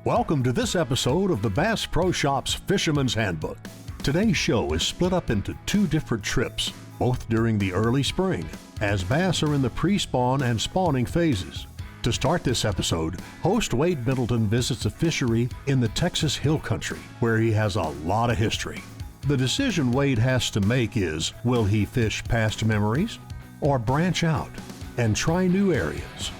Welcome to this episode of the Bass Pro Shop's Fisherman's Handbook. Today's show is split up into two different trips, both during the early spring, as bass are in the pre-spawn and spawning phases. To start this episode, host Wade Middleton visits a fishery in the Texas Hill Country, where he has a lot of history. The decision Wade has to make is, will he fish past memories or branch out and try new areas?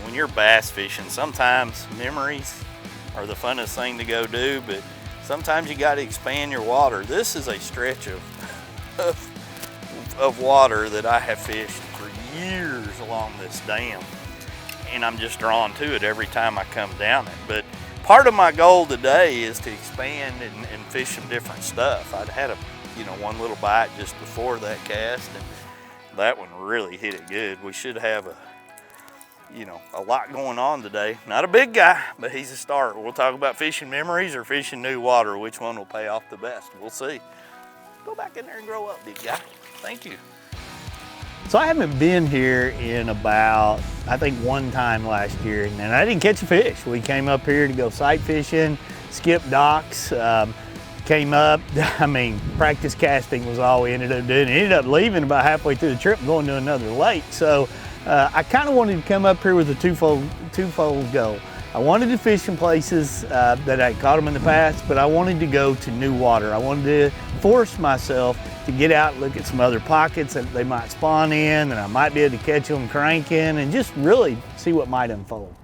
When you're bass fishing, sometimes memories are the funnest thing to go do, but sometimes you got to expand your water. This is a stretch of water that I have fished for years along this dam, and I'm just drawn to it every time I come down it. But part of my goal today is to expand and fish some different stuff. I'd had one little bite just before that cast, and that one really hit it good. We should have a lot going on today. Not a big guy, but he's a start. We'll talk about fishing memories or fishing new water. Which one will pay off the best? We'll see. Go back in there and grow up, big guy. Thank you. So I haven't been here in about, I think, one time last year, and I didn't catch a fish. We came up here to go sight fishing, skip docks, came up, practice casting was all we ended up doing. Ended up leaving about halfway through the trip and going to another lake. So I kind of wanted to come up here with a twofold goal. I wanted to fish in places that I caught them in the past, but I wanted to go to new water. I wanted to force myself to get out and look at some other pockets that they might spawn in, and I might be able to catch them cranking and just really see what might unfold.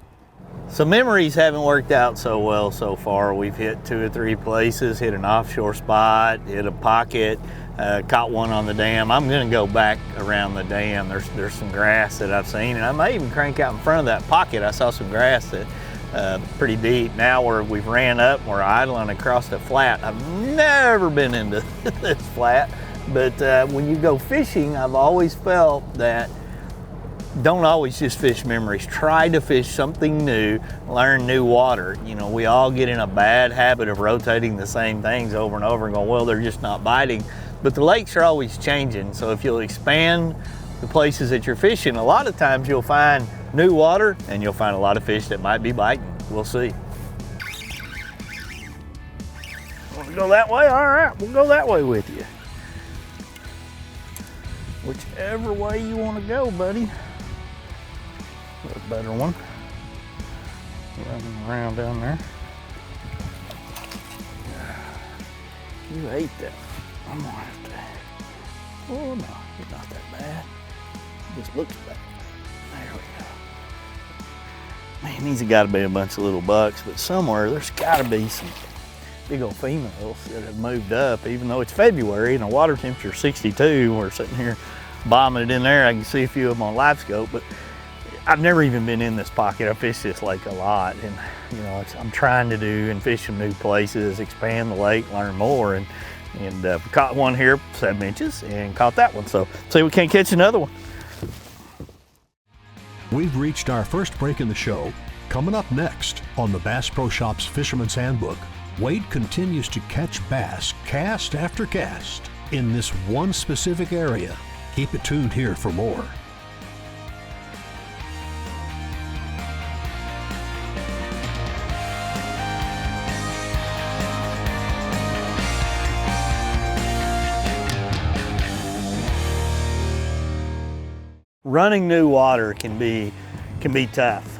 So memories haven't worked out so well so far. We've hit 2 or 3 places, hit an offshore spot, hit a pocket, caught one on the dam. I'm gonna go back around the dam. There's some grass that I've seen, and I may even crank out in front of that pocket. I saw some grass that pretty deep. Now we've ran up, we're idling across the flat. I've never been into this flat, but when you go fishing, I've always felt that don't always just fish memories. Try to fish something new, learn new water. We all get in a bad habit of rotating the same things over and over and going, well, they're just not biting. But the lakes are always changing, so if you'll expand the places that you're fishing, a lot of times you'll find new water and you'll find a lot of fish that might be biting. We'll see. Want to go that way? All right, we'll go that way with you. Whichever way you want to go, buddy. A better one. Running around down there. You ate that. I'm gonna have to. Oh no, it's not that bad. It just looks bad. There we go. Man, these have got to be a bunch of little bucks, but somewhere there's got to be some big old females that have moved up. Even though it's February and the water temperature is 62, we're sitting here bombing it in there. I can see a few of them on live scope, but I've never even been in this pocket. I fish this lake a lot, and I'm trying to do and fish some new places, expand the lake, learn more, and caught one here 7 inches and caught that one. So see, we can't catch another one. We've reached our first break in the show. Coming up next on the Bass Pro Shop's Fisherman's Handbook, Wade continues to catch bass cast after cast in this one specific area. Keep it tuned here for more. Running new water can be tough.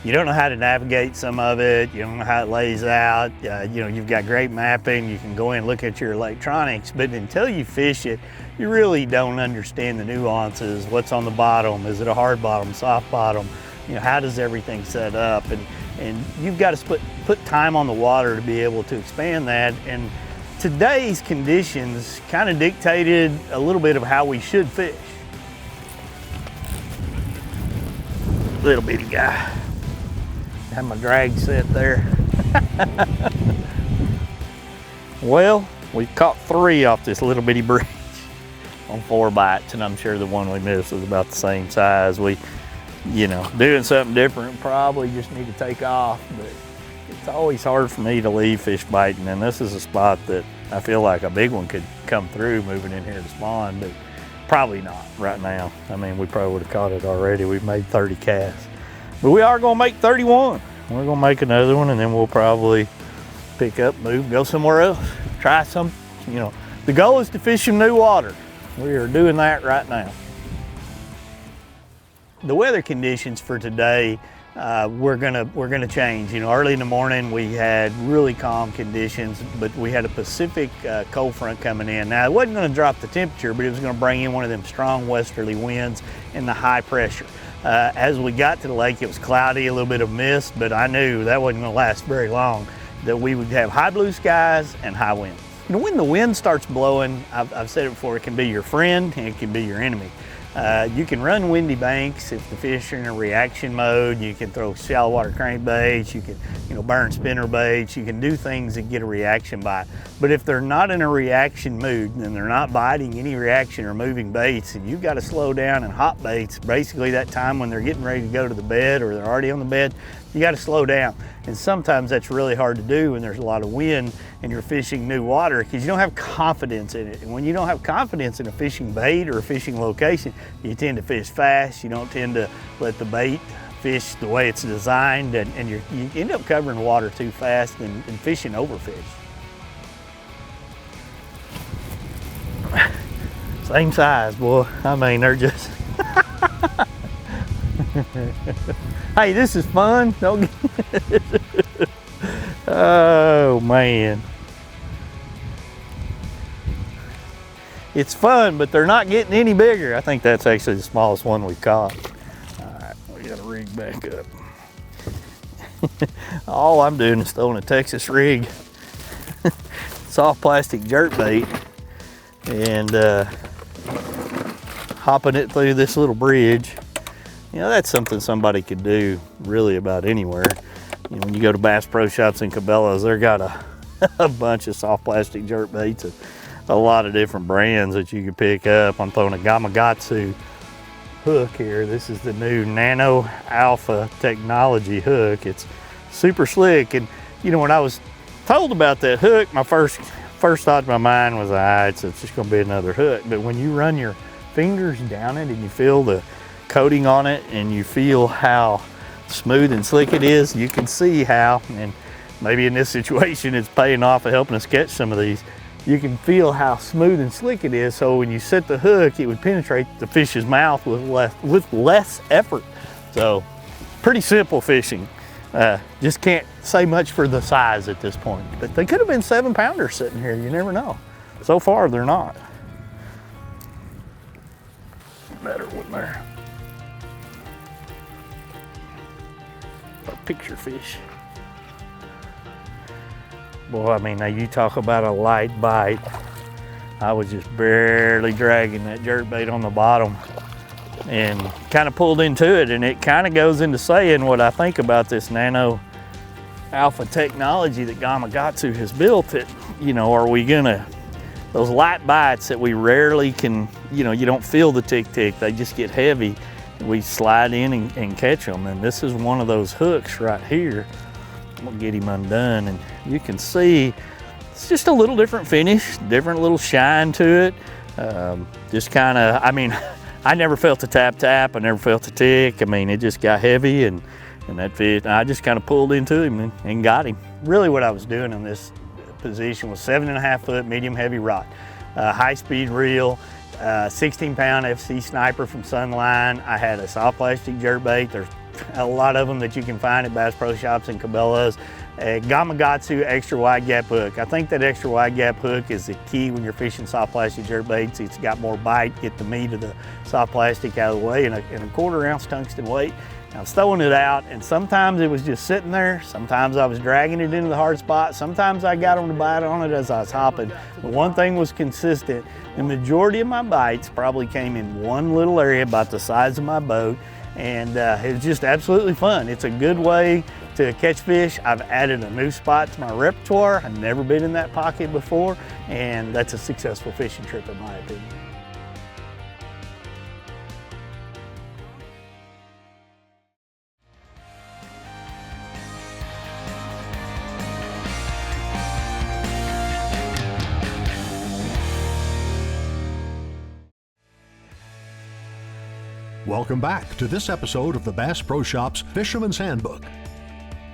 You don't know how to navigate some of it. You don't know how it lays out. You've got great mapping. You can go in and look at your electronics, but until you fish it, you really don't understand the nuances. What's on the bottom? Is it a hard bottom, soft bottom? How does everything set up? And you've got to put time on the water to be able to expand that. And today's conditions kind of dictated a little bit of how we should fish. Little bitty guy. Have my drag set there. Well, we caught 3 off this little bitty bridge on 4 bites, and I'm sure the one we missed was about the same size. We, doing something different, probably just need to take off, but it's always hard for me to leave fish biting, and this is a spot that I feel like a big one could come through moving in here to spawn, but Probably not right now. I mean, we probably would have caught it already. We've made 30 casts. But we are gonna make 31. We're gonna make another one, and then we'll probably pick up, move, go somewhere else. Try some, you know. The goal is to fish some new water. We are doing that right now. The weather conditions for today, we're gonna change. You know, early in the morning we had really calm conditions, but we had a Pacific cold front coming in. Now it wasn't gonna drop the temperature, but it was gonna bring in one of them strong westerly winds and the high pressure. As we got to the lake, it was cloudy, a little bit of mist, but I knew that wasn't gonna last very long, that we would have high blue skies and high winds. You know, when the wind starts blowing, I've said it before, it can be your friend and it can be your enemy. You can run windy banks if the fish are in a reaction mode. You can throw shallow water crankbaits. You can, you know, burn spinner baits. You can do things that get a reaction bite. But if they're not in a reaction mood and they're not biting any reaction or moving baits, and you've got to slow down and hot baits, basically that time when they're getting ready to go to the bed or they're already on the bed, you got to slow down. And sometimes that's really hard to do when there's a lot of wind and you're fishing new water, because you don't have confidence in it. And when you don't have confidence in a fishing bait or a fishing location, you tend to fish fast. You don't tend to let the bait fish the way it's designed, and you end up covering water too fast and fishing overfish. Same size, boy. I mean, they're just... Hey, this is fun. Don't get... Oh, man. It's fun, but they're not getting any bigger. I think that's actually the smallest one we caught. All right, we got to rig back up. All I'm doing is throwing a Texas rig, soft plastic jerk bait, and hopping it through this little bridge. You know, that's something somebody could do really about anywhere. You know, when you go to Bass Pro Shops and Cabela's, they've got a bunch of soft plastic jerk baits, a lot of different brands that you can pick up. I'm throwing a Gamakatsu hook here. This is the new Nano Alpha technology hook. It's super slick. And you know, when I was told about that hook, my first thought in my mind was, it's just gonna be another hook. But when you run your fingers down it and you feel the coating on it and you feel how smooth and slick it is, you can see how, and maybe in this situation it's paying off of helping us catch some of these. You can feel how smooth and slick it is, so when you set the hook, it would penetrate the fish's mouth with less effort. So, pretty simple fishing. Just can't say much for the size at this point. But they could have been 7-pounders sitting here, you never know. So far, they're not. Better one there. A picture fish. Boy, I mean, now you talk about a light bite. I was just barely dragging that jerk bait on the bottom and kind of pulled into it, and it kind of goes into saying what I think about this Nano Alpha technology that Gamakatsu has built. It, you know, are we gonna, those light bites that we rarely can, you know, you don't feel the tick tick, they just get heavy. We slide in and catch them, and this is one of those hooks right here. I'm gonna get him undone, and you can see it's just a little different finish, different little shine to it. Just kind of, I mean, I never felt the tap, I never felt the tick. I mean, it just got heavy, and that fish, I just kind of pulled into him and got him. Really what I was doing in this position was 7.5 foot medium heavy rod, high speed reel, 16-pound FC Sniper from Sunline. I had a soft plastic jerkbait. There's a lot of them that you can find at Bass Pro Shops and Cabela's. A Gamakatsu extra wide gap hook. I think that extra wide gap hook is the key when you're fishing soft plastic jerkbaits. It's got more bite, get the meat of the soft plastic out of the way, and a 1/4 ounce tungsten weight. I was throwing it out, and sometimes it was just sitting there. Sometimes I was dragging it into the hard spot. Sometimes I got them to bite on it as I was hopping. But one thing was consistent. The majority of my bites probably came in one little area about the size of my boat, and it was just absolutely fun. It's a good way to catch fish. I've added a new spot to my repertoire. I've never been in that pocket before, and that's a successful fishing trip in my opinion. Welcome back to this episode of the Bass Pro Shop's Fisherman's Handbook.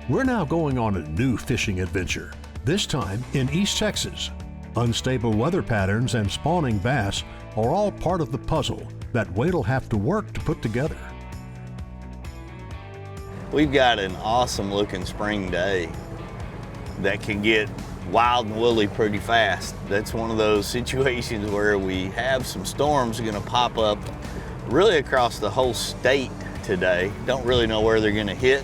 We're now going on a new fishing adventure, this time in East Texas. Unstable weather patterns and spawning bass are all part of the puzzle that Wade'll have to work to put together. We've got an awesome looking spring day that can get wild and woolly pretty fast. That's one of those situations where we have some storms going to pop up really across the whole state today. Don't really know where they're going to hit,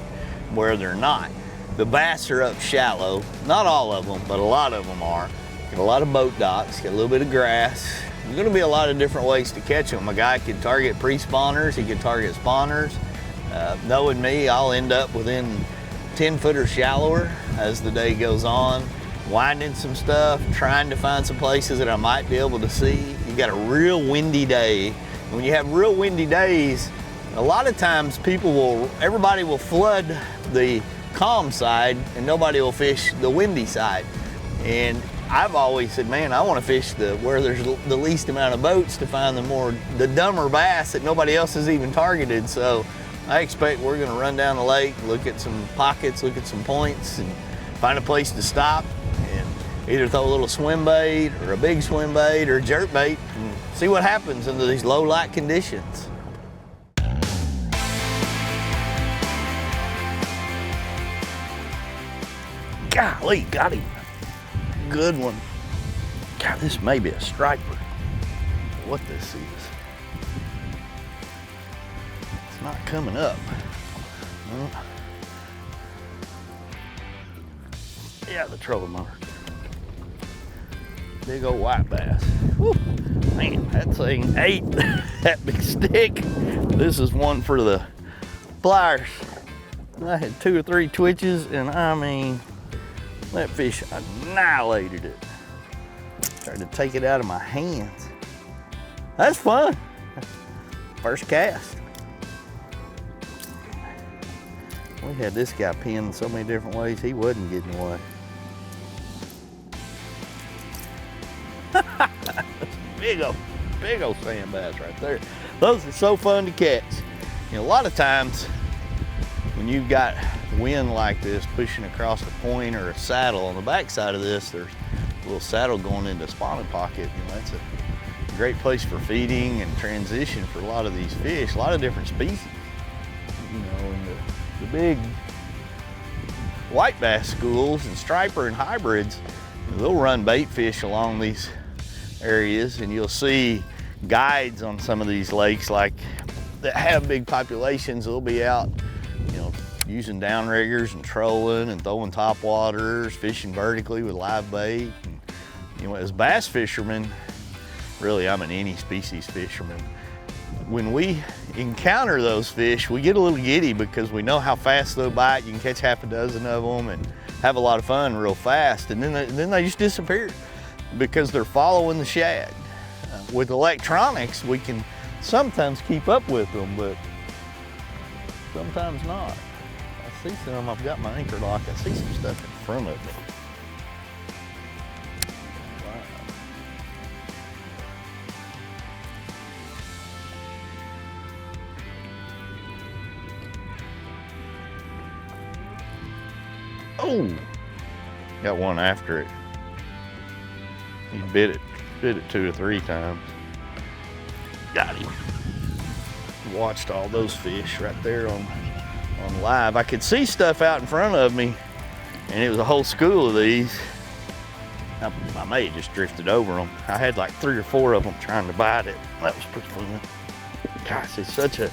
where they're not. The bass are up shallow, not all of them, but a lot of them are. Got a lot of boat docks, got a little bit of grass. There's going to be a lot of different ways to catch them. A guy can target pre-spawners, he can target spawners. Knowing me, I'll end up within 10 foot or shallower as the day goes on, winding some stuff, trying to find some places that I might be able to see. You got a real windy day. When you have real windy days, a lot of times everybody will flood the calm side and nobody will fish the windy side. And I've always said, man, I want to fish where there's the least amount of boats to find the dumber bass that nobody else has even targeted. So I expect we're going to run down the lake, look at some pockets, look at some points, and find a place to stop and either throw a little swim bait or a big swim bait or jerk bait and see what happens under these low light conditions. Golly, got him. Good one. God, this may be a striper. What this is. It's not coming up. Well, yeah, the trolling motor. Big old white bass. Woo. Man, that thing ate that big stick. This is one for the pliers. I had 2 or 3 twitches, and I mean, that fish annihilated it. Tried to take it out of my hands. That's fun. First cast. We had this guy pinned so many different ways, he wasn't getting away. Big old sand bass right there. Those are so fun to catch. You know, a lot of times when you've got wind like this pushing across a point or a saddle, on the back side of this, there's a little saddle going into a spawning pocket. You know, that's a great place for feeding and transition for a lot of these fish, a lot of different species. You know, and the big white bass schools and striper and hybrids, they'll run bait fish along these areas, and you'll see guides on some of these lakes like that have big populations. They'll be out, you know, using downriggers and trolling and throwing top waters, fishing vertically with live bait. And, you know, as bass fishermen, really I'm an any species fisherman. When we encounter those fish, we get a little giddy because we know how fast they'll bite. You can catch half a dozen of them and have a lot of fun real fast, and then they just disappear because they're following the shad. With electronics, we can sometimes keep up with them, but sometimes not. I see some, I've got my anchor lock, I see some stuff in front of me. Oh, got one after it. He bit it 2 or 3 times. Got him. Watched all those fish right there on live. I could see stuff out in front of me, and it was a whole school of these. I may have just drifted over them. I had like 3 or 4 of them trying to bite it. That was pretty fun. Gosh, it's such a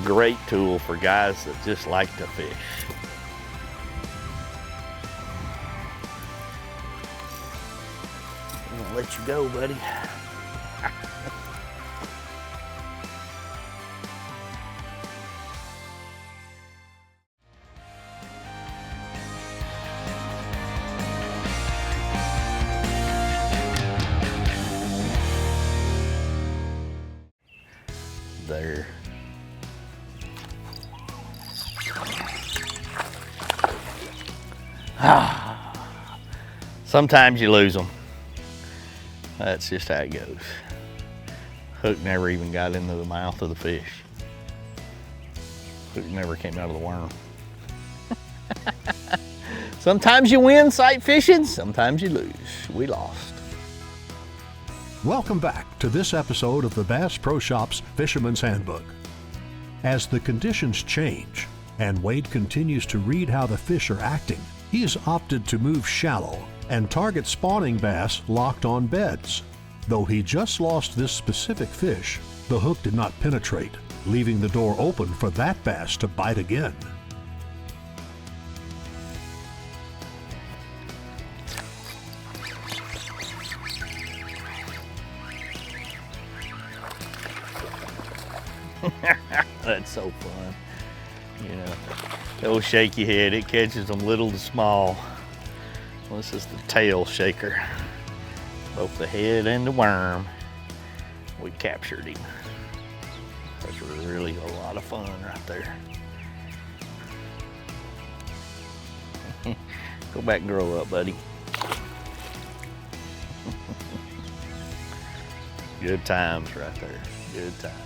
great tool for guys that just like to fish. I'm gonna let you go, buddy. There. Sometimes you lose them. That's just how it goes. Hook never even got into the mouth of the fish. Hook never came out of the worm. Sometimes you win sight fishing, sometimes you lose. We lost. Welcome back to this episode of the Bass Pro Shop's Fisherman's Handbook. As the conditions change and Wade continues to read how the fish are acting, he has opted to move shallow and target spawning bass locked on beds. Though he just lost this specific fish, the hook did not penetrate, leaving the door open for that bass to bite again. That's so fun. You know, the old shaky head, it catches them little to small. Well, this is the tail shaker. Both the head and the worm. We captured him. That's really a lot of fun right there. Go back and grow up, buddy. Good times right there. Good times.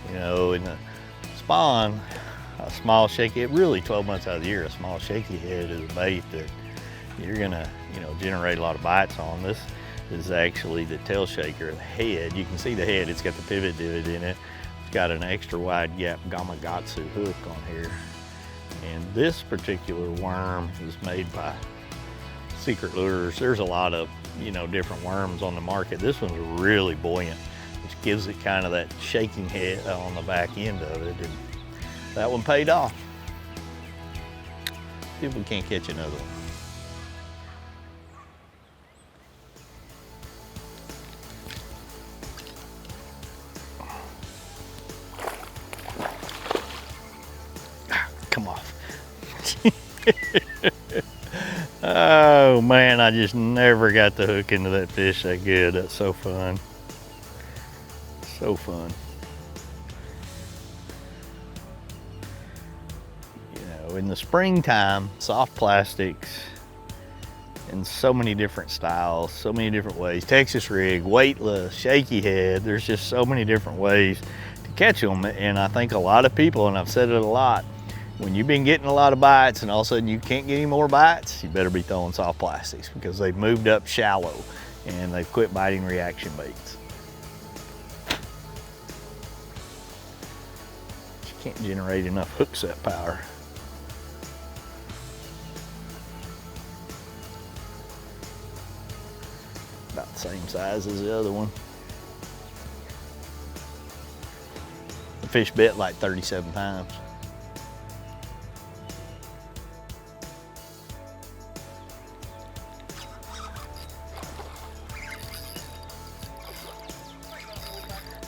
You know, in the spawn, a small shaky head, really 12 months out of the year, a small shaky head is a bait that you're gonna, you know, generate a lot of bites on. This is actually the tail shaker, the head. You can see the head, it's got the pivot divot in it. It's got an extra wide gap Gamakatsu hook on here. And this particular worm is made by Secret Lures. There's a lot of, you know, different worms on the market. This one's really buoyant, which gives it kind of that shaking head on the back end of it. And that one paid off. See if we can't catch another one. Come off. Oh man, I just never got the hook into that fish that good. That's so fun. So fun. You know, in the springtime, soft plastics in so many different styles, so many different ways. Texas rig, weightless, shaky head. There's just so many different ways to catch them. And I think a lot of people, and I've said it a lot, when you've been getting a lot of bites and all of a sudden you can't get any more bites, you better be throwing soft plastics because they've moved up shallow and they've quit biting reaction baits. You can't generate enough hook set power. About the same size as the other one. The fish bit like 37 times.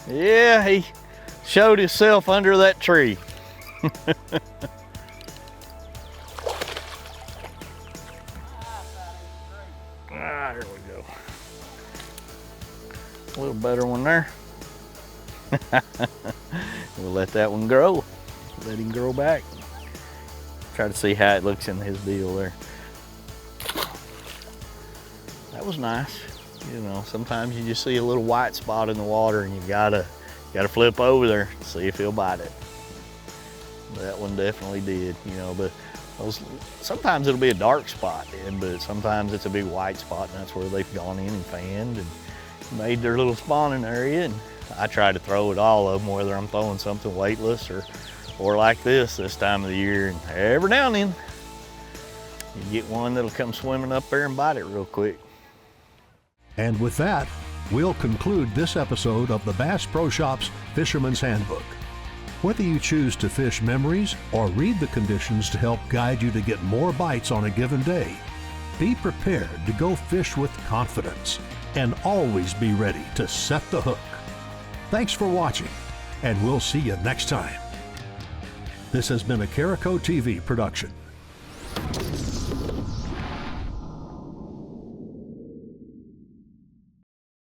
Yeah, he showed himself under that tree. Ah, here we go. A little better one there. We'll let that one grow. Let him grow back. Try to see how it looks in his deal there. That was nice. You know, sometimes you just see a little white spot in the water and you gotta flip over there and see if he'll bite it. That one definitely did, you know, but sometimes it'll be a dark spot, but sometimes it's a big white spot and that's where they've gone in and fanned and made their little spawning area. And I try to throw at all of them, whether I'm throwing something weightless or like this time of the year. And every now and then, you get one that'll come swimming up there and bite it real quick. And with that, we'll conclude this episode of the Bass Pro Shop's Fisherman's Handbook. Whether you choose to fish memories or read the conditions to help guide you to get more bites on a given day, be prepared to go fish with confidence and always be ready to set the hook. Thanks for watching, and we'll see you next time. This has been a Carico TV production.